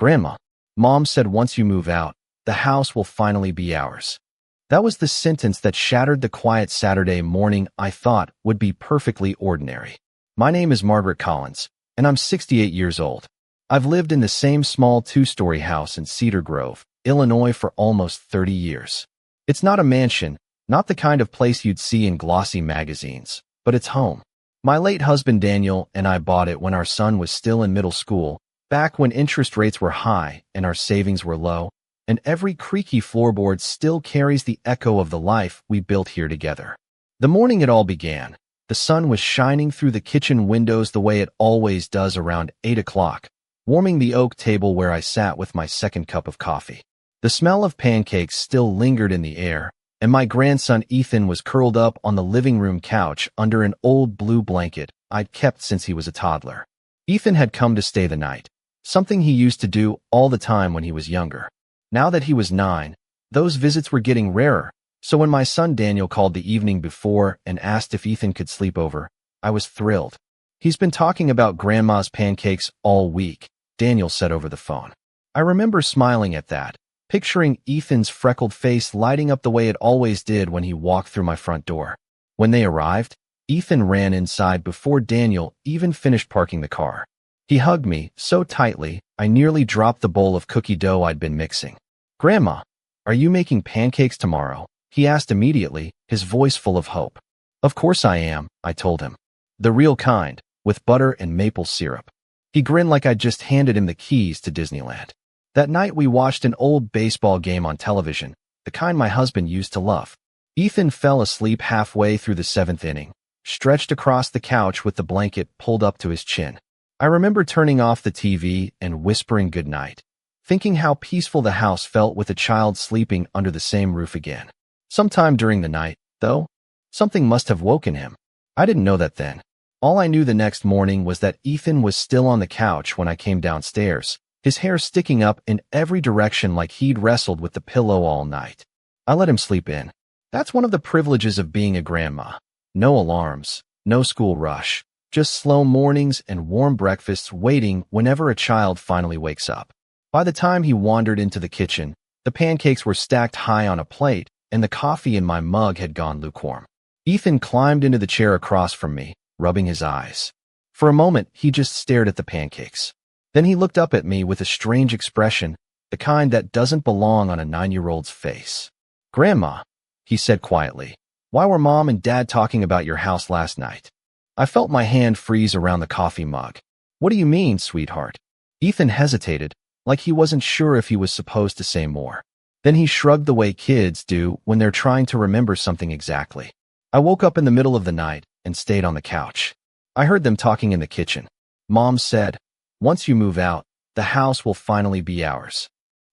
Grandma, Mom said once you move out, the house will finally be ours. That was the sentence that shattered the quiet Saturday morning I thought would be perfectly ordinary. My name is Margaret Collins, and I'm 68 years old. I've lived in the same small two-story house in Cedar Grove, Illinois for almost 30 years. It's not a mansion, not the kind of place you'd see in glossy magazines, but it's home. My late husband Daniel and I bought it when our son was still in middle school, back when interest rates were high and our savings were low, and every creaky floorboard still carries the echo of the life we built here together. The morning it all began, the sun was shining through the kitchen windows the way it always does around 8 o'clock, warming the oak table where I sat with my second cup of coffee. The smell of pancakes still lingered in the air, and my grandson Ethan was curled up on the living room couch under an old blue blanket I'd kept since he was a toddler. Ethan had come to stay the night, something he used to do all the time when he was younger. Now that he was 9, those visits were getting rarer, so when my son Daniel called the evening before and asked if Ethan could sleep over, I was thrilled. He's been talking about Grandma's pancakes all week, Daniel said over the phone. I remember smiling at that, picturing Ethan's freckled face lighting up the way it always did when he walked through my front door. When they arrived, Ethan ran inside before Daniel even finished parking the car. He hugged me so tightly, I nearly dropped the bowl of cookie dough I'd been mixing. Grandma, are you making pancakes tomorrow? He asked immediately, his voice full of hope. Of course I am, I told him. The real kind, with butter and maple syrup. He grinned like I'd just handed him the keys to Disneyland. That night we watched an old baseball game on television, the kind my husband used to love. Ethan fell asleep halfway through the 7th inning, stretched across the couch with the blanket pulled up to his chin. I remember turning off the TV and whispering goodnight, thinking how peaceful the house felt with a child sleeping under the same roof again. Sometime during the night, though, something must have woken him. I didn't know that then. All I knew the next morning was that Ethan was still on the couch when I came downstairs, his hair sticking up in every direction like he'd wrestled with the pillow all night. I let him sleep in. That's one of the privileges of being a grandma. No alarms, no school rush. Just slow mornings and warm breakfasts waiting whenever a child finally wakes up. By the time he wandered into the kitchen, the pancakes were stacked high on a plate, and the coffee in my mug had gone lukewarm. Ethan climbed into the chair across from me, rubbing his eyes. For a moment, he just stared at the pancakes. Then he looked up at me with a strange expression, the kind that doesn't belong on a 9-year-old's face. Grandma, he said quietly, why were Mom and Dad talking about your house last night? I felt my hand freeze around the coffee mug. What do you mean, sweetheart? Ethan hesitated, like he wasn't sure if he was supposed to say more. Then he shrugged the way kids do when they're trying to remember something exactly. I woke up in the middle of the night and stayed on the couch. I heard them talking in the kitchen. Mom said, once you move out, the house will finally be ours.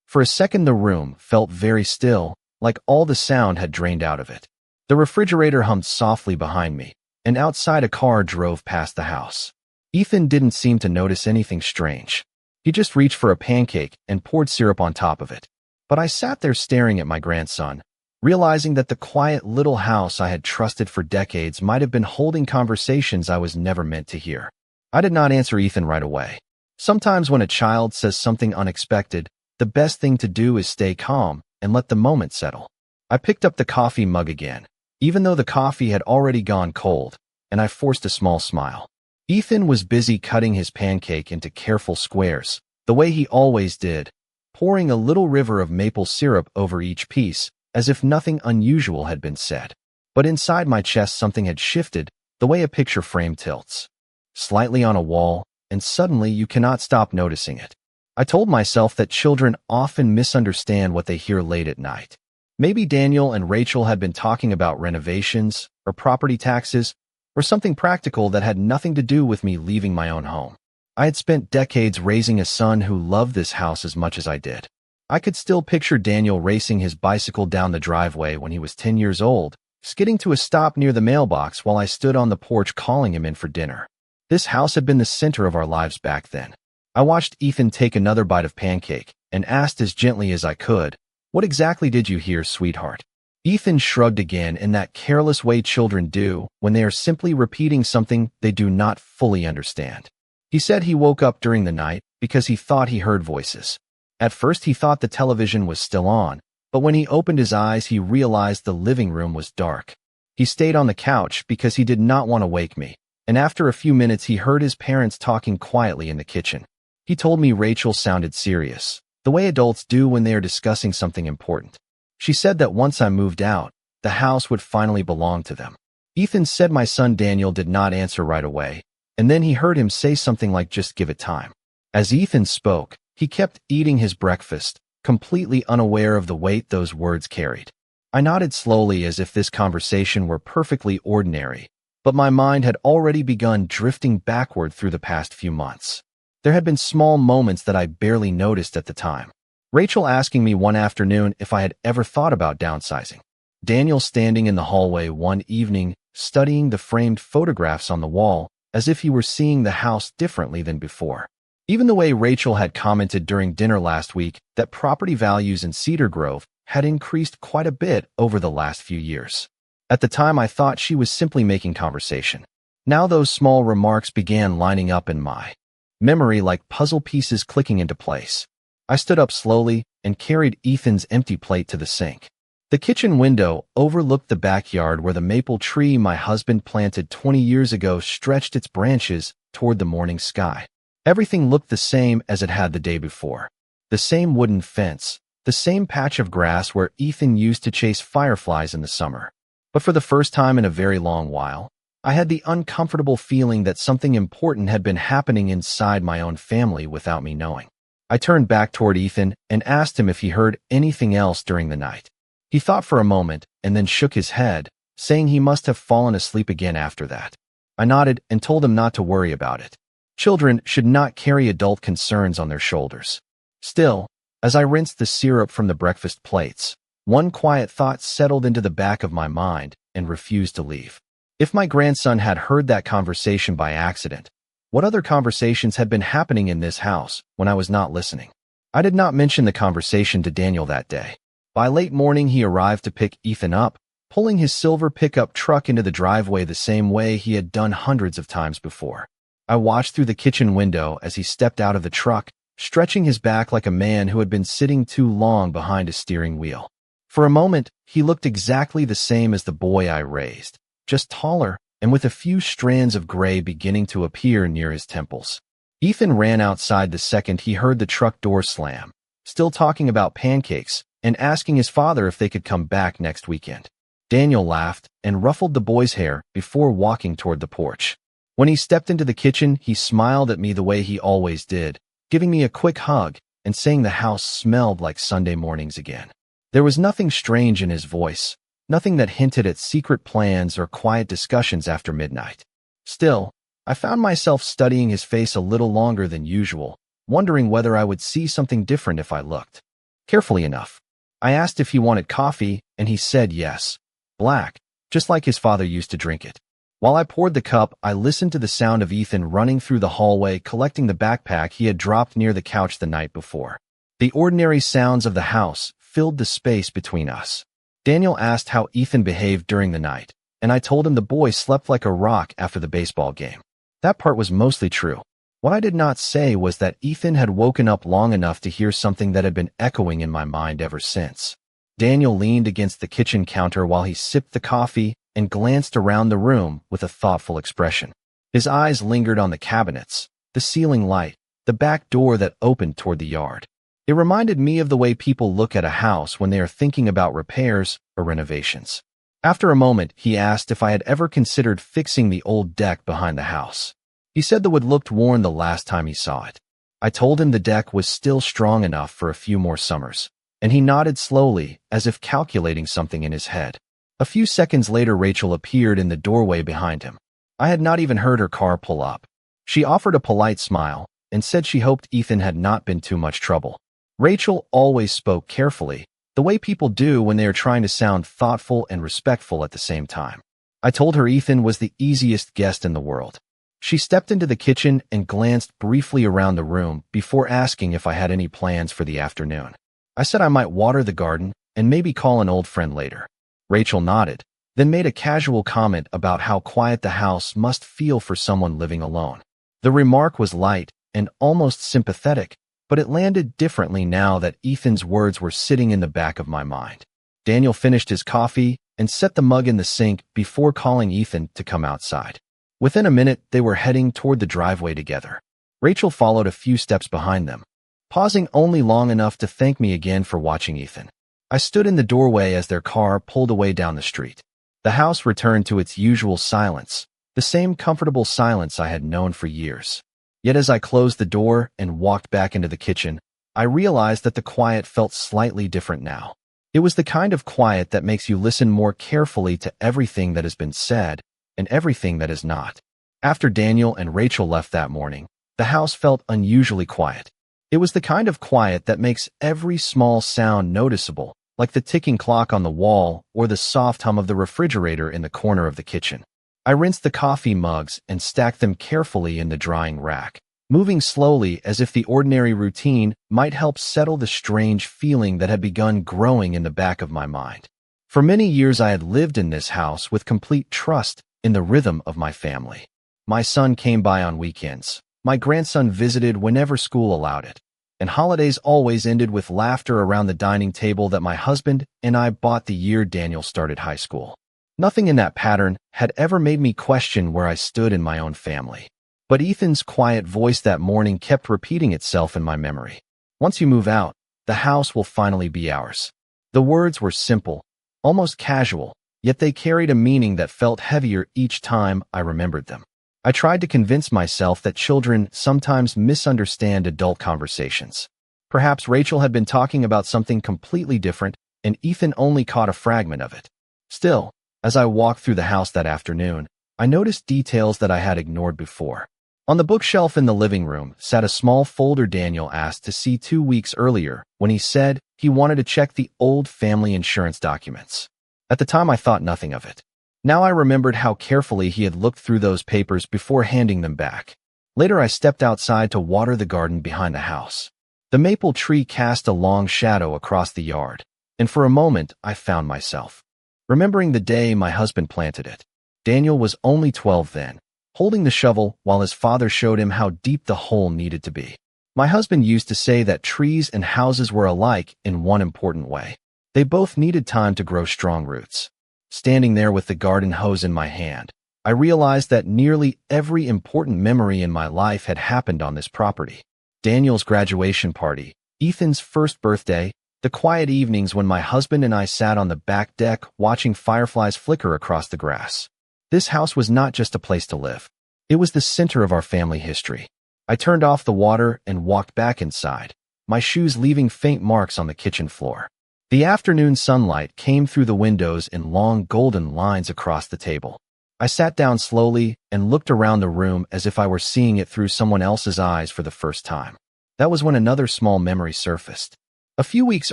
For a second the room felt very still, like all the sound had drained out of it. The refrigerator hummed softly behind me, and outside a car drove past the house. Ethan didn't seem to notice anything strange. He just reached for a pancake and poured syrup on top of it. But I sat there staring at my grandson, realizing that the quiet little house I had trusted for decades might have been holding conversations I was never meant to hear. I did not answer Ethan right away. Sometimes when a child says something unexpected, the best thing to do is stay calm and let the moment settle. I picked up the coffee mug again, even though the coffee had already gone cold, and I forced a small smile. Ethan was busy cutting his pancake into careful squares, the way he always did, pouring a little river of maple syrup over each piece, as if nothing unusual had been said. But inside my chest something had shifted, the way a picture frame tilts. Slightly on a wall, and suddenly you cannot stop noticing it. I told myself that children often misunderstand what they hear late at night. Maybe Daniel and Rachel had been talking about renovations, or property taxes, or something practical that had nothing to do with me leaving my own home. I had spent decades raising a son who loved this house as much as I did. I could still picture Daniel racing his bicycle down the driveway when he was 10 years old, skidding to a stop near the mailbox while I stood on the porch calling him in for dinner. This house had been the center of our lives back then. I watched Ethan take another bite of pancake and asked as gently as I could, "What exactly did you hear, sweetheart?" Ethan shrugged again in that careless way children do when they are simply repeating something they do not fully understand. He said he woke up during the night, because he thought he heard voices. At first he thought the television was still on, but when he opened his eyes he realized the living room was dark. He stayed on the couch because he did not want to wake me, and after a few minutes he heard his parents talking quietly in the kitchen. He told me Rachel sounded serious, the way adults do when they are discussing something important. She said that once I moved out, the house would finally belong to them. Ethan said my son Daniel did not answer right away, and then he heard him say something like just give it time. As Ethan spoke, he kept eating his breakfast, completely unaware of the weight those words carried. I nodded slowly as if this conversation were perfectly ordinary, but my mind had already begun drifting backward through the past few months. There had been small moments that I barely noticed at the time. Rachel asking me one afternoon if I had ever thought about downsizing. Daniel standing in the hallway one evening, studying the framed photographs on the wall, as if he were seeing the house differently than before. Even the way Rachel had commented during dinner last week that property values in Cedar Grove had increased quite a bit over the last few years. At the time I thought she was simply making conversation. Now those small remarks began lining up in my memory like puzzle pieces clicking into place. I stood up slowly and carried Ethan's empty plate to the sink. The kitchen window overlooked the backyard where the maple tree my husband planted 20 years ago stretched its branches toward the morning sky. Everything looked the same as it had the day before. The same wooden fence, the same patch of grass where Ethan used to chase fireflies in the summer. But for the first time in a very long while, I had the uncomfortable feeling that something important had been happening inside my own family without me knowing. I turned back toward Ethan and asked him if he heard anything else during the night. He thought for a moment and then shook his head, saying he must have fallen asleep again after that. I nodded and told him not to worry about it. Children should not carry adult concerns on their shoulders. Still, as I rinsed the syrup from the breakfast plates, one quiet thought settled into the back of my mind and refused to leave. If my grandson had heard that conversation by accident, what other conversations had been happening in this house when I was not listening? I did not mention the conversation to Daniel that day. By late morning he arrived to pick Ethan up, pulling his silver pickup truck into the driveway the same way he had done hundreds of times before. I watched through the kitchen window as he stepped out of the truck, stretching his back like a man who had been sitting too long behind a steering wheel. For a moment, he looked exactly the same as the boy I raised, just taller and with a few strands of gray beginning to appear near his temples. Ethan ran outside the second he heard the truck door slam, still talking about pancakes and asking his father if they could come back next weekend. Daniel laughed and ruffled the boy's hair before walking toward the porch. When he stepped into the kitchen, he smiled at me the way he always did, giving me a quick hug and saying the house smelled like Sunday mornings again. There was nothing strange in his voice, nothing that hinted at secret plans or quiet discussions after midnight. Still, I found myself studying his face a little longer than usual, wondering whether I would see something different if I looked carefully enough. I asked if he wanted coffee, and he said yes, black, just like his father used to drink it. While I poured the cup, I listened to the sound of Ethan running through the hallway collecting the backpack he had dropped near the couch the night before. The ordinary sounds of the house filled the space between us. Daniel asked how Ethan behaved during the night, and I told him the boy slept like a rock after the baseball game. That part was mostly true. What I did not say was that Ethan had woken up long enough to hear something that had been echoing in my mind ever since. Daniel leaned against the kitchen counter while he sipped the coffee and glanced around the room with a thoughtful expression. His eyes lingered on the cabinets, the ceiling light, the back door that opened toward the yard. It reminded me of the way people look at a house when they are thinking about repairs or renovations. After a moment, he asked if I had ever considered fixing the old deck behind the house. He said the wood looked worn the last time he saw it. I told him the deck was still strong enough for a few more summers, and he nodded slowly as if calculating something in his head. A few seconds later, Rachel appeared in the doorway behind him. I had not even heard her car pull up. She offered a polite smile and said she hoped Ethan had not been too much trouble. Rachel always spoke carefully, the way people do when they are trying to sound thoughtful and respectful at the same time. I told her Ethan was the easiest guest in the world. She stepped into the kitchen and glanced briefly around the room before asking if I had any plans for the afternoon. I said I might water the garden and maybe call an old friend later. Rachel nodded, then made a casual comment about how quiet the house must feel for someone living alone. The remark was light, and almost sympathetic, but it landed differently now that Ethan's words were sitting in the back of my mind. Daniel finished his coffee and set the mug in the sink before calling Ethan to come outside. Within a minute, they were heading toward the driveway together. Rachel followed a few steps behind them, pausing only long enough to thank me again for watching Ethan. I stood in the doorway as their car pulled away down the street. The house returned to its usual silence, the same comfortable silence I had known for years. Yet as I closed the door and walked back into the kitchen, I realized that the quiet felt slightly different now. It was the kind of quiet that makes you listen more carefully to everything that has been said and everything that is not. After Daniel and Rachel left that morning, the house felt unusually quiet. It was the kind of quiet that makes every small sound noticeable, like the ticking clock on the wall or the soft hum of the refrigerator in the corner of the kitchen. I rinsed the coffee mugs and stacked them carefully in the drying rack, moving slowly as if the ordinary routine might help settle the strange feeling that had begun growing in the back of my mind. For many years I had lived in this house with complete trust in the rhythm of my family. My son came by on weekends. My grandson visited whenever school allowed it, and holidays always ended with laughter around the dining table that my husband and I bought the year Daniel started high school. Nothing in that pattern had ever made me question where I stood in my own family. But Ethan's quiet voice that morning kept repeating itself in my memory. Once you move out, the house will finally be ours. The words were simple, almost casual, yet they carried a meaning that felt heavier each time I remembered them. I tried to convince myself that children sometimes misunderstand adult conversations. Perhaps Rachel had been talking about something completely different, and Ethan only caught a fragment of it. Still, as I walked through the house that afternoon, I noticed details that I had ignored before. On the bookshelf in the living room sat a small folder Daniel asked to see 2 weeks earlier when he said he wanted to check the old family insurance documents. At the time, I thought nothing of it. Now I remembered how carefully he had looked through those papers before handing them back. Later, I stepped outside to water the garden behind the house. The maple tree cast a long shadow across the yard, and for a moment I found myself remembering the day my husband planted it. Daniel was only 12 then, holding the shovel while his father showed him how deep the hole needed to be. My husband used to say that trees and houses were alike in one important way. They both needed time to grow strong roots. Standing there with the garden hose in my hand, I realized that nearly every important memory in my life had happened on this property. Daniel's graduation party, Ethan's first birthday, the quiet evenings when my husband and I sat on the back deck watching fireflies flicker across the grass. This house was not just a place to live. It was the center of our family history. I turned off the water and walked back inside, my shoes leaving faint marks on the kitchen floor. The afternoon sunlight came through the windows in long golden lines across the table. I sat down slowly and looked around the room as if I were seeing it through someone else's eyes for the first time. That was when another small memory surfaced. A few weeks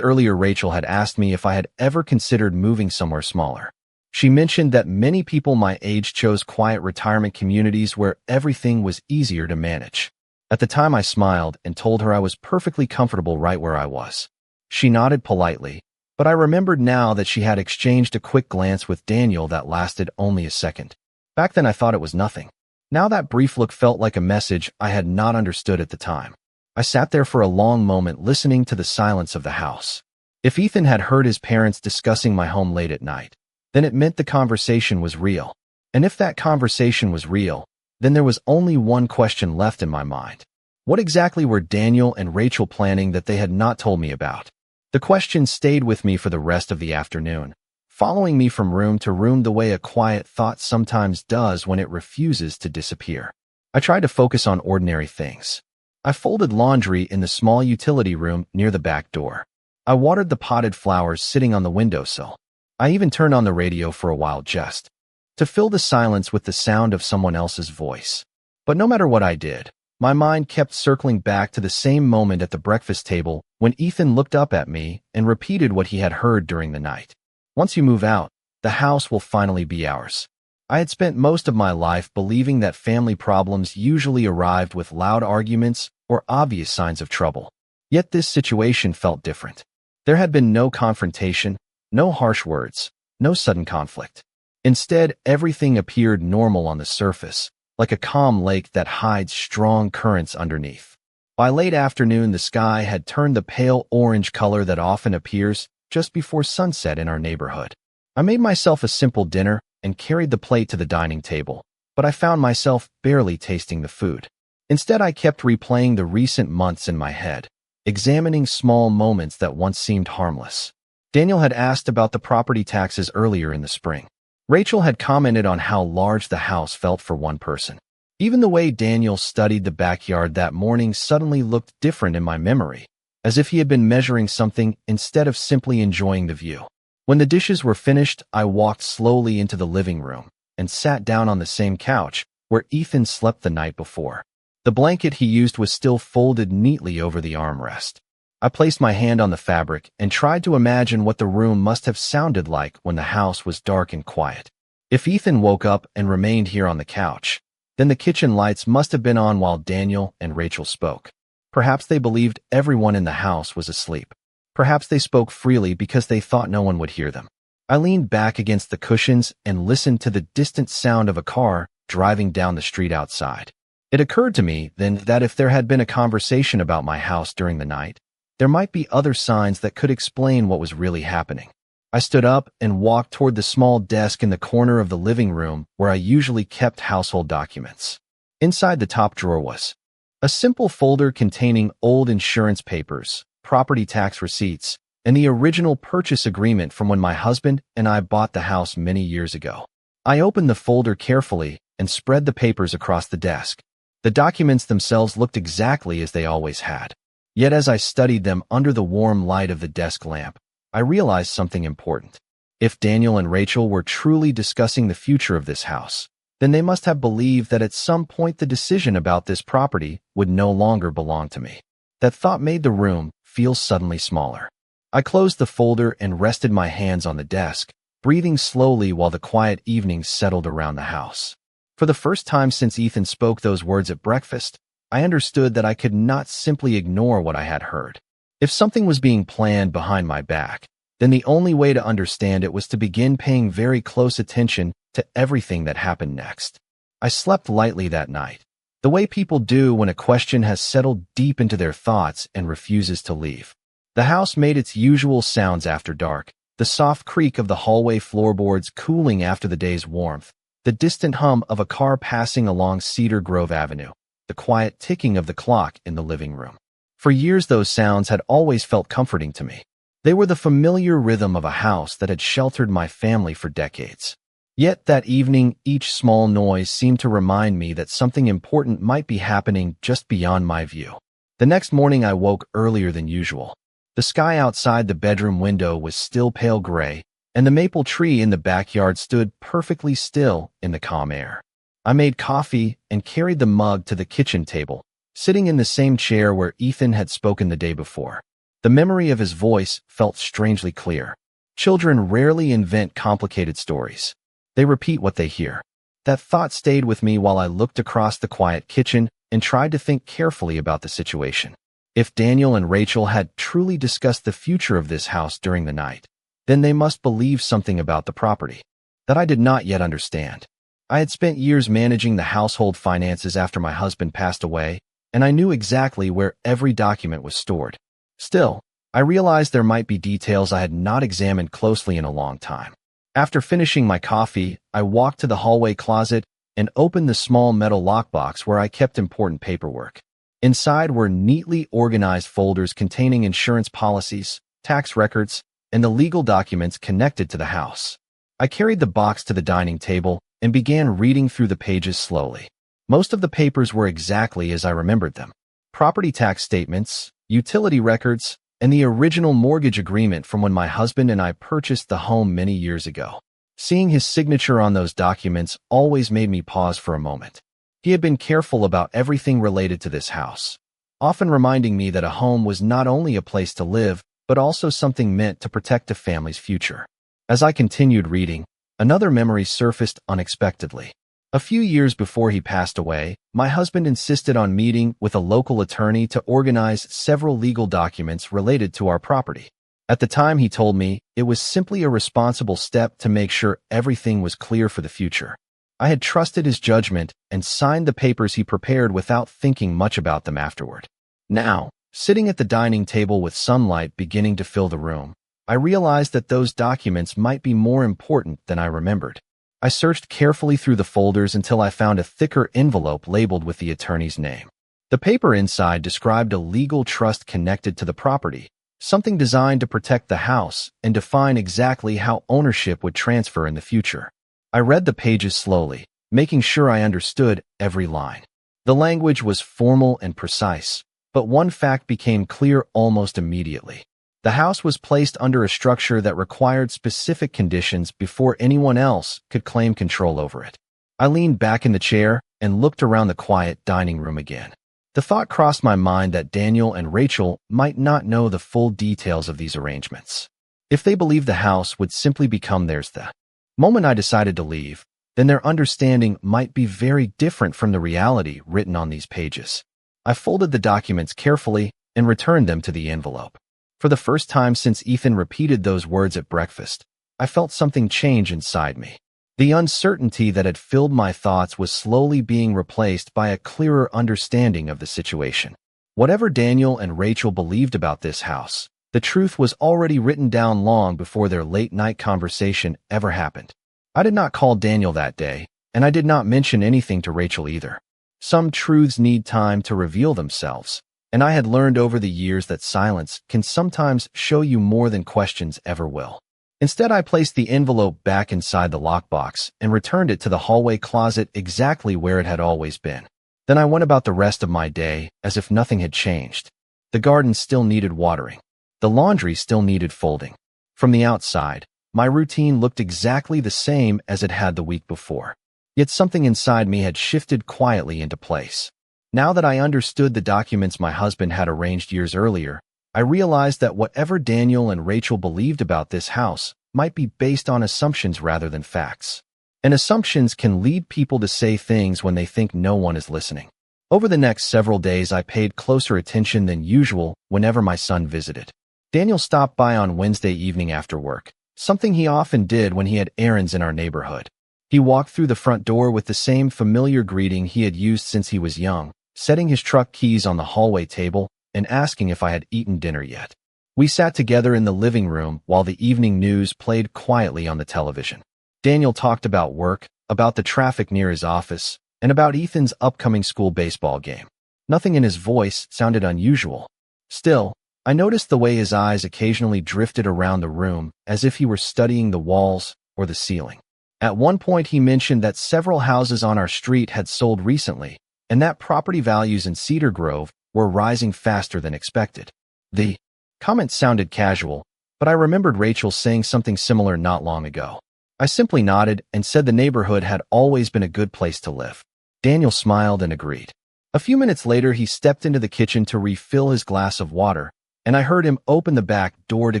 earlier, Rachel had asked me if I had ever considered moving somewhere smaller. She mentioned that many people my age chose quiet retirement communities where everything was easier to manage. At the time, I smiled and told her I was perfectly comfortable right where I was. She nodded politely, but I remembered now that she had exchanged a quick glance with Daniel that lasted only a second. Back then, I thought it was nothing. Now that brief look felt like a message I had not understood at the time. I sat there for a long moment listening to the silence of the house. If Ethan had heard his parents discussing my home late at night, then it meant the conversation was real. And if that conversation was real, then there was only one question left in my mind. What exactly were Daniel and Rachel planning that they had not told me about? The question stayed with me for the rest of the afternoon, following me from room to room the way a quiet thought sometimes does when it refuses to disappear. I tried to focus on ordinary things. I folded laundry in the small utility room near the back door. I watered the potted flowers sitting on the windowsill. I even turned on the radio for a while just to fill the silence with the sound of someone else's voice. But no matter what I did, my mind kept circling back to the same moment at the breakfast table when Ethan looked up at me and repeated what he had heard during the night. Once you move out, the house will finally be ours. I had spent most of my life believing that family problems usually arrived with loud arguments or obvious signs of trouble. Yet this situation felt different. There had been no confrontation, no harsh words, no sudden conflict. Instead, everything appeared normal on the surface, like a calm lake that hides strong currents underneath. By late afternoon, the sky had turned the pale orange color that often appears just before sunset in our neighborhood. I made myself a simple dinner and carried the plate to the dining table, but I found myself barely tasting the food. Instead, I kept replaying the recent months in my head, examining small moments that once seemed harmless. Daniel had asked about the property taxes earlier in the spring. Rachel had commented on how large the house felt for one person. Even the way Daniel studied the backyard that morning suddenly looked different in my memory, as if he had been measuring something instead of simply enjoying the view. When the dishes were finished, I walked slowly into the living room and sat down on the same couch where Ethan slept the night before. The blanket he used was still folded neatly over the armrest. I placed my hand on the fabric and tried to imagine what the room must have sounded like when the house was dark and quiet. If Ethan woke up and remained here on the couch, then the kitchen lights must have been on while Daniel and Rachel spoke. Perhaps they believed everyone in the house was asleep. Perhaps they spoke freely because they thought no one would hear them. I leaned back against the cushions and listened to the distant sound of a car driving down the street outside. It occurred to me then that if there had been a conversation about my house during the night, there might be other signs that could explain what was really happening. I stood up and walked toward the small desk in the corner of the living room where I usually kept household documents. Inside the top drawer was a simple folder containing old insurance papers, property tax receipts, and the original purchase agreement from when my husband and I bought the house many years ago. I opened the folder carefully and spread the papers across the desk. The documents themselves looked exactly as they always had. Yet as I studied them under the warm light of the desk lamp, I realized something important. If Daniel and Rachel were truly discussing the future of this house, then they must have believed that at some point the decision about this property would no longer belong to me. That thought made the room feel suddenly smaller. I closed the folder and rested my hands on the desk, breathing slowly while the quiet evenings settled around the house. For the first time since Ethan spoke those words at breakfast, I understood that I could not simply ignore what I had heard. If something was being planned behind my back, then the only way to understand it was to begin paying very close attention to everything that happened next. I slept lightly that night, the way people do when a question has settled deep into their thoughts and refuses to leave. The house made its usual sounds after dark, the soft creak of the hallway floorboards cooling after the day's warmth, the distant hum of a car passing along Cedar Grove Avenue, the quiet ticking of the clock in the living room. For years those sounds had always felt comforting to me. They were the familiar rhythm of a house that had sheltered my family for decades. Yet that evening, each small noise seemed to remind me that something important might be happening just beyond my view. The next morning I woke earlier than usual. The sky outside the bedroom window was still pale gray, and the maple tree in the backyard stood perfectly still in the calm air. I made coffee and carried the mug to the kitchen table, sitting in the same chair where Ethan had spoken the day before. The memory of his voice felt strangely clear. Children rarely invent complicated stories. They repeat what they hear. That thought stayed with me while I looked across the quiet kitchen and tried to think carefully about the situation. If Daniel and Rachel had truly discussed the future of this house during the night, then they must believe something about the property that I did not yet understand. I had spent years managing the household finances after my husband passed away, and I knew exactly where every document was stored. Still, I realized there might be details I had not examined closely in a long time. After finishing my coffee, I walked to the hallway closet and opened the small metal lockbox where I kept important paperwork. Inside were neatly organized folders containing insurance policies, tax records, and the legal documents connected to the house. I carried the box to the dining table and began reading through the pages slowly. Most of the papers were exactly as I remembered them. Property tax statements, utility records, and the original mortgage agreement from when my husband and I purchased the home many years ago. Seeing his signature on those documents always made me pause for a moment. He had been careful about everything related to this house, often reminding me that a home was not only a place to live, but also something meant to protect a family's future. As I continued reading, another memory surfaced unexpectedly. A few years before he passed away, my husband insisted on meeting with a local attorney to organize several legal documents related to our property. At the time, he told me it was simply a responsible step to make sure everything was clear for the future. I had trusted his judgment and signed the papers he prepared without thinking much about them afterward. Now, sitting at the dining table with sunlight beginning to fill the room, I realized that those documents might be more important than I remembered. I searched carefully through the folders until I found a thicker envelope labeled with the attorney's name. The paper inside described a legal trust connected to the property, something designed to protect the house and define exactly how ownership would transfer in the future. I read the pages slowly, making sure I understood every line. The language was formal and precise, but one fact became clear almost immediately. The house was placed under a structure that required specific conditions before anyone else could claim control over it. I leaned back in the chair and looked around the quiet dining room again. The thought crossed my mind that Daniel and Rachel might not know the full details of these arrangements. If they believed the house would simply become theirs the moment I decided to leave, then their understanding might be very different from the reality written on these pages. I folded the documents carefully and returned them to the envelope. For the first time since Ethan repeated those words at breakfast, I felt something change inside me. The uncertainty that had filled my thoughts was slowly being replaced by a clearer understanding of the situation. Whatever Daniel and Rachel believed about this house, the truth was already written down long before their late-night conversation ever happened. I did not call Daniel that day, and I did not mention anything to Rachel either. Some truths need time to reveal themselves, and I had learned over the years that silence can sometimes show you more than questions ever will. Instead, I placed the envelope back inside the lockbox and returned it to the hallway closet exactly where it had always been. Then I went about the rest of my day as if nothing had changed. The garden still needed watering. The laundry still needed folding. From the outside, my routine looked exactly the same as it had the week before. Yet something inside me had shifted quietly into place. Now that I understood the documents my husband had arranged years earlier, I realized that whatever Daniel and Rachel believed about this house might be based on assumptions rather than facts. And assumptions can lead people to say things when they think no one is listening. Over the next several days, I paid closer attention than usual whenever my son visited. Daniel stopped by on Wednesday evening after work, something he often did when he had errands in our neighborhood. He walked through the front door with the same familiar greeting he had used since he was young, setting his truck keys on the hallway table and asking if I had eaten dinner yet. We sat together in the living room while the evening news played quietly on the television. Daniel talked about work, about the traffic near his office, and about Ethan's upcoming school baseball game. Nothing in his voice sounded unusual. Still, I noticed the way his eyes occasionally drifted around the room as if he were studying the walls or the ceiling. At one point, he mentioned that several houses on our street had sold recently, and that property values in Cedar Grove were rising faster than expected. The comment sounded casual, but I remembered Rachel saying something similar not long ago. I simply nodded and said the neighborhood had always been a good place to live. Daniel smiled and agreed. A few minutes later, he stepped into the kitchen to refill his glass of water, and I heard him open the back door to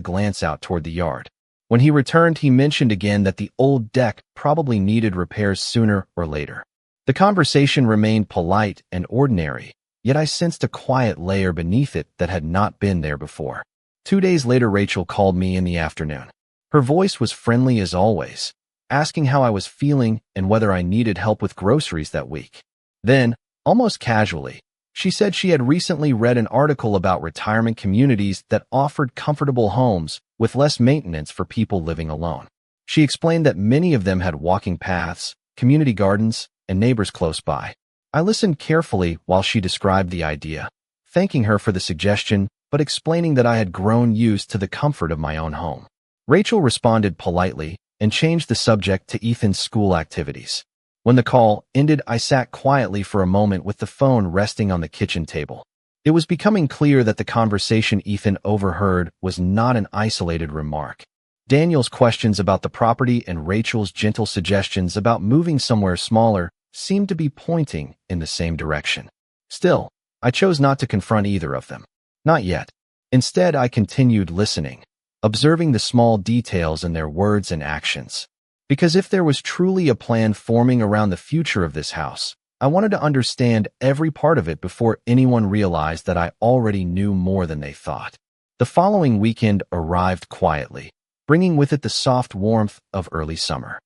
glance out toward the yard. When he returned, he mentioned again that the old deck probably needed repairs sooner or later. The conversation remained polite and ordinary, yet I sensed a quiet layer beneath it that had not been there before. 2 days later, Rachel called me in the afternoon. Her voice was friendly as always, asking how I was feeling and whether I needed help with groceries that week. Then, almost casually, she said she had recently read an article about retirement communities that offered comfortable homes with less maintenance for people living alone. She explained that many of them had walking paths, community gardens, and neighbors close by. I listened carefully while she described the idea, thanking her for the suggestion, but explaining that I had grown used to the comfort of my own home. Rachel responded politely and changed the subject to Ethan's school activities. When the call ended, I sat quietly for a moment with the phone resting on the kitchen table. It was becoming clear that the conversation Ethan overheard was not an isolated remark. Daniel's questions about the property and Rachel's gentle suggestions about moving somewhere smaller seemed to be pointing in the same direction. Still, I chose not to confront either of them. Not yet. Instead, I continued listening, observing the small details in their words and actions. Because if there was truly a plan forming around the future of this house, I wanted to understand every part of it before anyone realized that I already knew more than they thought. The following weekend arrived quietly, bringing with it the soft warmth of early summer.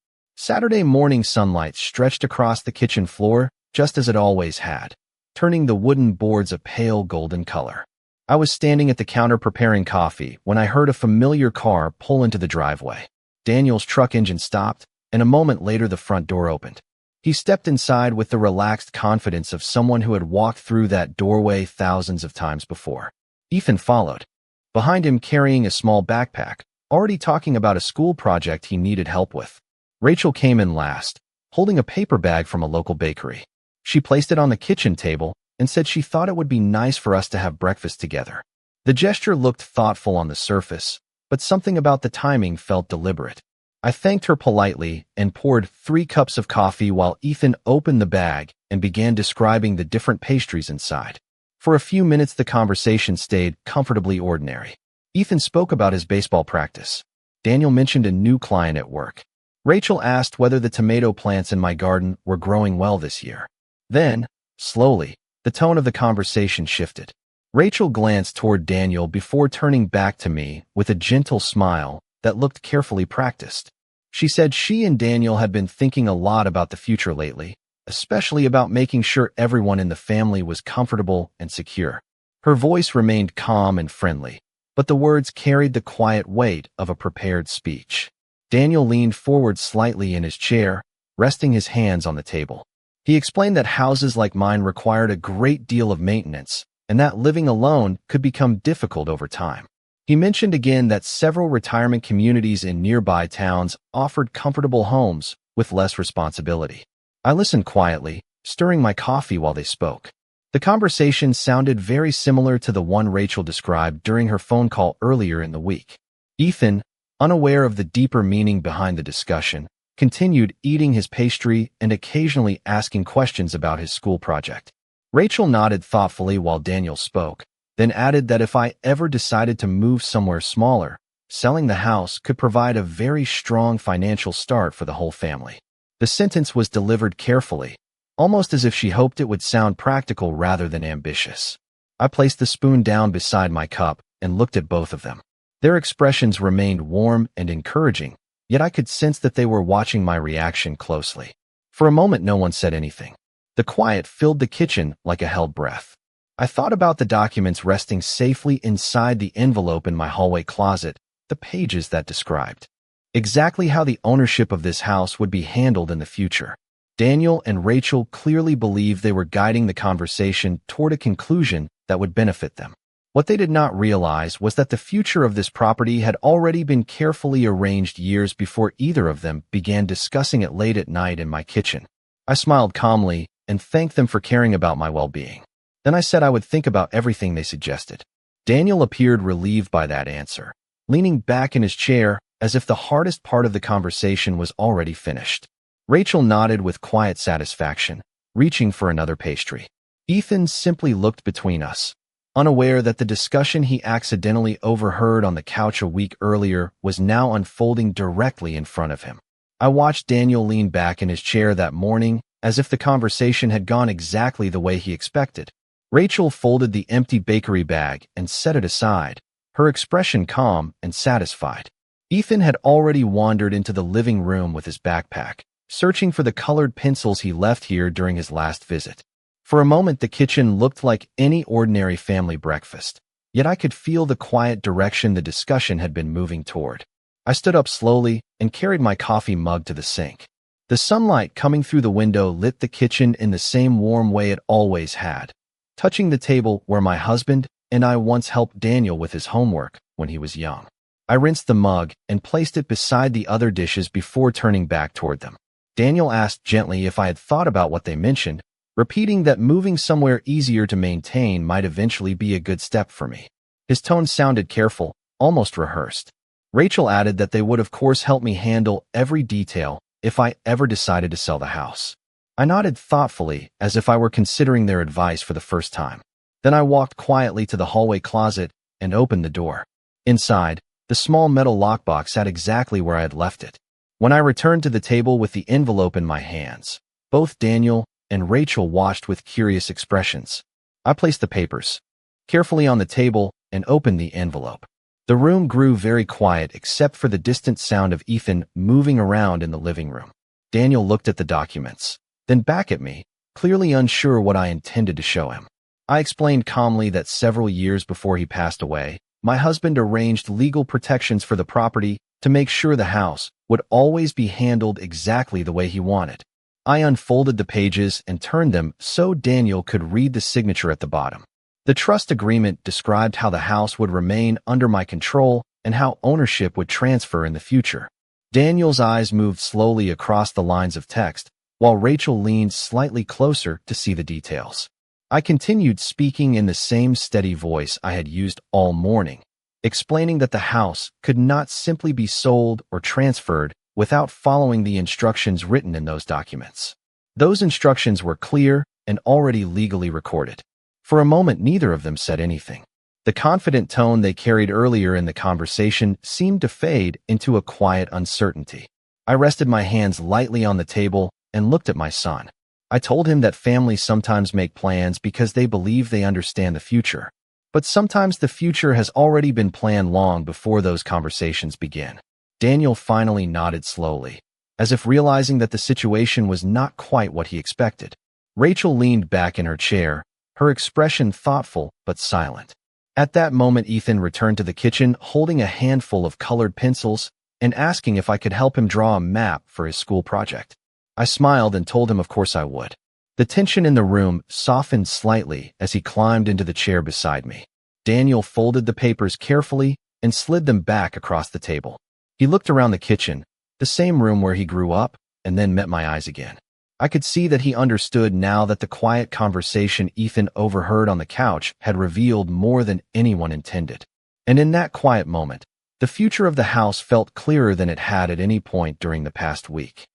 Saturday morning sunlight stretched across the kitchen floor, just as it always had, turning the wooden boards a pale golden color. I was standing at the counter preparing coffee when I heard a familiar car pull into the driveway. Daniel's truck engine stopped, and a moment later the front door opened. He stepped inside with the relaxed confidence of someone who had walked through that doorway thousands of times before. Ethan followed, behind him carrying a small backpack, already talking about a school project he needed help with. Rachel came in last, holding a paper bag from a local bakery. She placed it on the kitchen table and said she thought it would be nice for us to have breakfast together. The gesture looked thoughtful on the surface, but something about the timing felt deliberate. I thanked her politely and poured 3 cups of coffee while Ethan opened the bag and began describing the different pastries inside. For a few minutes, the conversation stayed comfortably ordinary. Ethan spoke about his baseball practice. Daniel mentioned a new client at work. Rachel asked whether the tomato plants in my garden were growing well this year. Then, slowly, the tone of the conversation shifted. Rachel glanced toward Daniel before turning back to me with a gentle smile that looked carefully practiced. She said she and Daniel had been thinking a lot about the future lately, especially about making sure everyone in the family was comfortable and secure. Her voice remained calm and friendly, but the words carried the quiet weight of a prepared speech. Daniel leaned forward slightly in his chair, resting his hands on the table. He explained that houses like mine required a great deal of maintenance, and that living alone could become difficult over time. He mentioned again that several retirement communities in nearby towns offered comfortable homes with less responsibility. I listened quietly, stirring my coffee while they spoke. The conversation sounded very similar to the one Rachel described during her phone call earlier in the week. Ethan, unaware of the deeper meaning behind the discussion, continued eating his pastry and occasionally asking questions about his school project. Rachel nodded thoughtfully while Daniel spoke, then added that if I ever decided to move somewhere smaller, selling the house could provide a very strong financial start for the whole family. The sentence was delivered carefully, almost as if she hoped it would sound practical rather than ambitious. I placed the spoon down beside my cup and looked at both of them. Their expressions remained warm and encouraging, yet I could sense that they were watching my reaction closely. For a moment, no one said anything. The quiet filled the kitchen like a held breath. I thought about the documents resting safely inside the envelope in my hallway closet, the pages that described exactly how the ownership of this house would be handled in the future. Daniel and Rachel clearly believed they were guiding the conversation toward a conclusion that would benefit them. What they did not realize was that the future of this property had already been carefully arranged years before either of them began discussing it late at night in my kitchen. I smiled calmly and thanked them for caring about my well-being. Then I said I would think about everything they suggested. Daniel appeared relieved by that answer, leaning back in his chair as if the hardest part of the conversation was already finished. Rachel nodded with quiet satisfaction, reaching for another pastry. Ethan simply looked between us, unaware that the discussion he accidentally overheard on the couch a week earlier was now unfolding directly in front of him. I watched Daniel lean back in his chair that morning as if the conversation had gone exactly the way he expected. Rachel folded the empty bakery bag and set it aside, her expression calm and satisfied. Ethan had already wandered into the living room with his backpack, searching for the colored pencils he left here during his last visit. For a moment, the kitchen looked like any ordinary family breakfast, yet I could feel the quiet direction the discussion had been moving toward. I stood up slowly and carried my coffee mug to the sink. The sunlight coming through the window lit the kitchen in the same warm way it always had, touching the table where my husband and I once helped Daniel with his homework when he was young. I rinsed the mug and placed it beside the other dishes before turning back toward them. Daniel asked gently if I had thought about what they mentioned, repeating that moving somewhere easier to maintain might eventually be a good step for me. His tone sounded careful, almost rehearsed. Rachel added that they would of course help me handle every detail if I ever decided to sell the house. I nodded thoughtfully, as if I were considering their advice for the first time. Then I walked quietly to the hallway closet and opened the door. Inside, the small metal lockbox sat exactly where I had left it. When I returned to the table with the envelope in my hands, both Daniel and Rachel watched with curious expressions. I placed the papers carefully on the table and opened the envelope. The room grew very quiet except for the distant sound of Ethan moving around in the living room. Daniel looked at the documents, then back at me, clearly unsure what I intended to show him. I explained calmly that several years before he passed away, my husband arranged legal protections for the property to make sure the house would always be handled exactly the way he wanted. I unfolded the pages and turned them so Daniel could read the signature at the bottom. The trust agreement described how the house would remain under my control and how ownership would transfer in the future. Daniel's eyes moved slowly across the lines of text, while Rachel leaned slightly closer to see the details. I continued speaking in the same steady voice I had used all morning, explaining that the house could not simply be sold or transferred without following the instructions written in those documents. Those instructions were clear and already legally recorded. For a moment, neither of them said anything. The confident tone they carried earlier in the conversation seemed to fade into a quiet uncertainty. I rested my hands lightly on the table and looked at my son. I told him that families sometimes make plans because they believe they understand the future. But sometimes the future has already been planned long before those conversations begin. Daniel finally nodded slowly, as if realizing that the situation was not quite what he expected. Rachel leaned back in her chair, her expression thoughtful but silent. At that moment, Ethan returned to the kitchen holding a handful of colored pencils and asking if I could help him draw a map for his school project. I smiled and told him of course I would. The tension in the room softened slightly as he climbed into the chair beside me. Daniel folded the papers carefully and slid them back across the table. He looked around the kitchen, the same room where he grew up, and then met my eyes again. I could see that he understood now that the quiet conversation Ethan overheard on the couch had revealed more than anyone intended. And in that quiet moment, the future of the house felt clearer than it had at any point during the past week.